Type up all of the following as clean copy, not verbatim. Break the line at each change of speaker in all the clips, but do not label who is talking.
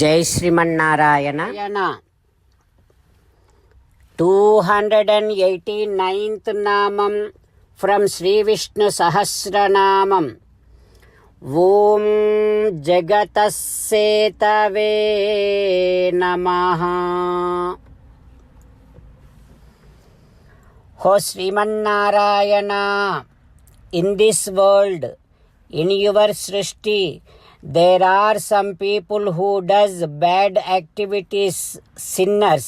జై శ్రీమన్నారాయణ. 289th నామం from Shri Vishnu Sahasranamam. ఓం జగతస్సేతవే నమః. హో Srimannarayana, in this world, in your srishti, there are some people who does bad activities, sinners.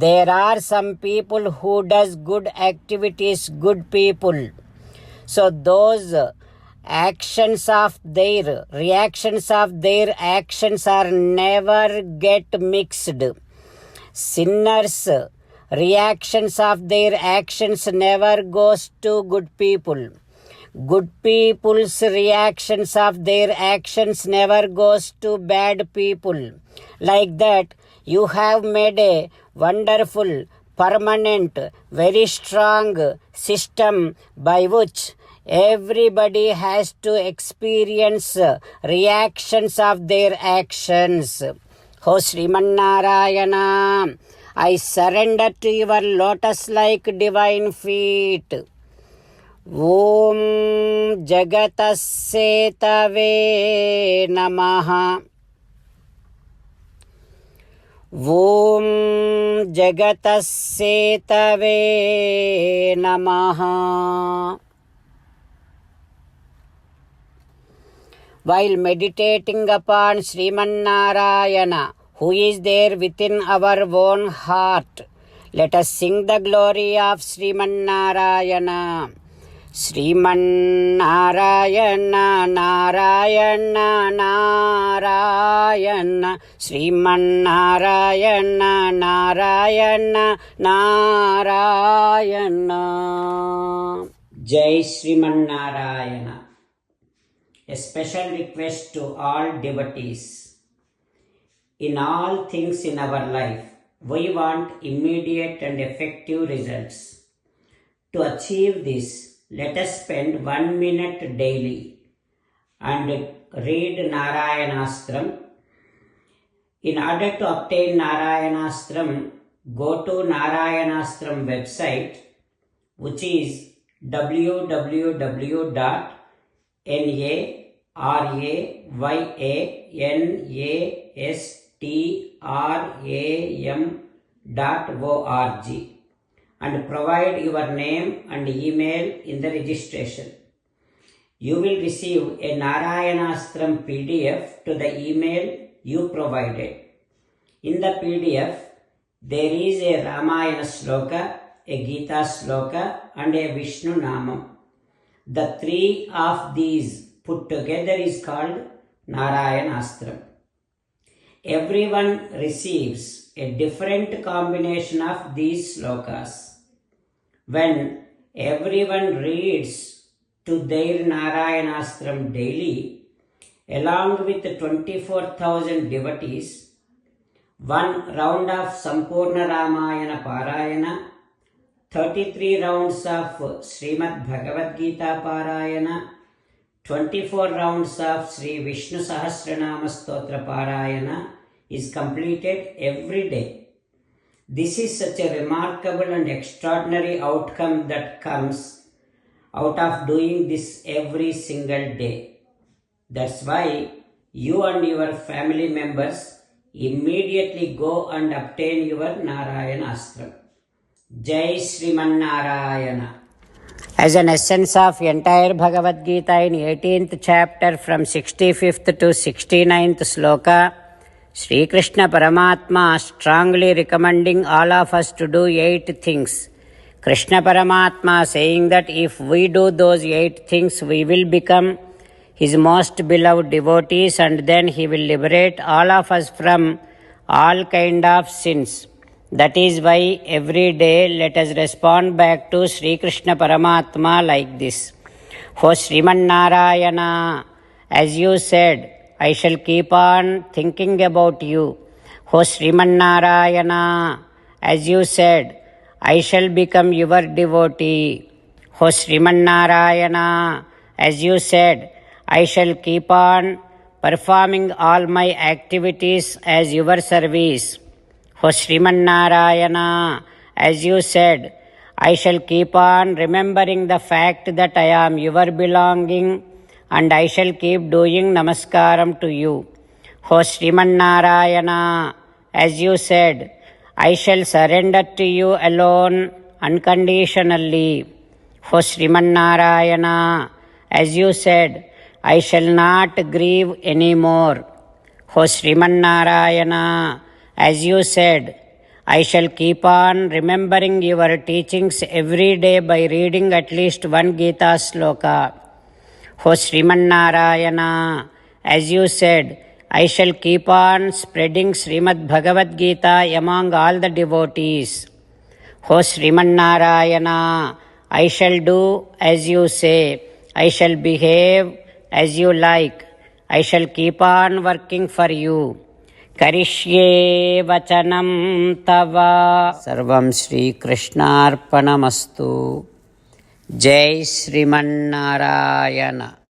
There are some people who does good activities, good people. So those reactions of their actions are never get mixed. Sinners reactions of their actions never goes to good people. Good people's reactions of their actions never goes to bad people. Like that, you have made a wonderful, permanent, very strong system by which everybody has to experience reactions of their actions. Ho Srimannarayana, I surrender to your lotus-like divine feet. ఓం జగతస్సేతవే నమః. ఓం జగతస్సేతవే నమః. While meditating upon Srimannarayana, who is there within our own heart, let us sing the glory of Srimannarayana. Srimannarayana, Narayana, Narayana, Srimannarayana, Narayana, Narayana. Jai Srimannarayana. A special request to all devotees. In all things in our life, we want immediate and effective results. To achieve this, let us spend 1 minute daily and read Narayanastram. In order to obtain Narayanastram, go to Narayanastram website, which is www.narayanastram.org. and provide your name and email in the registration. You will receive a Narayanastram PDF to the email you provided. In the PDF, there is a Ramayana Sloka, a Gita Sloka, and a Vishnu Namam. The three of these put together is called Narayanastram. Everyone receives a different combination of these slokas. When everyone reads to their Narayanastram daily, along with 24,000 devotees, 1 round of Sampurna Ramayana Parayana, 33 rounds of Srimad Bhagavad Gita Parayana, 24 rounds of Sri Vishnu Sahasranama Stotra Parayana is completed every day. This is such a remarkable and extraordinary outcome that comes out of doing this every single day. That's why you and your family members immediately go and obtain your Narayanastram. Jai Srimannarayana. As an essence of entire Bhagavad Gita in 18th chapter from 65th to 69th sloka, Sri Krishna Paramatma strongly recommending all of us to do 8 things. Krishna Paramatma saying that if we do those 8 things, we will become his most beloved devotees, and then he will liberate all of us from all kind of sins. That is why every day let us respond back to Sri Krishna Paramatma like this. For Srimannarayana, as you said, I shall keep on thinking about you. O Srimannarayana, as you said, I shall become your devotee. O Srimannarayana, as you said, I shall keep on performing all my activities as your service. O Srimannarayana, as you said, I shall keep on remembering the fact that I am your belonging, and I shall keep doing namaskaram to you. O Srimannarayana, as you said, I shall surrender to you alone unconditionally. O Srimannarayana, as you said, I shall not grieve anymore. O Srimannarayana, as you said, I shall keep on remembering your teachings every day by reading at least one Gita sloka. O Srimannarayana, as you said, I shall keep on spreading Srimad Bhagavad Gita among all the devotees. O Srimannarayana, I shall do as you say. I shall behave as you like. I shall keep on working for you. Karishye vachanam tava. Sarvam Shri Krishnarpanamastu. Jai Srimannarayana.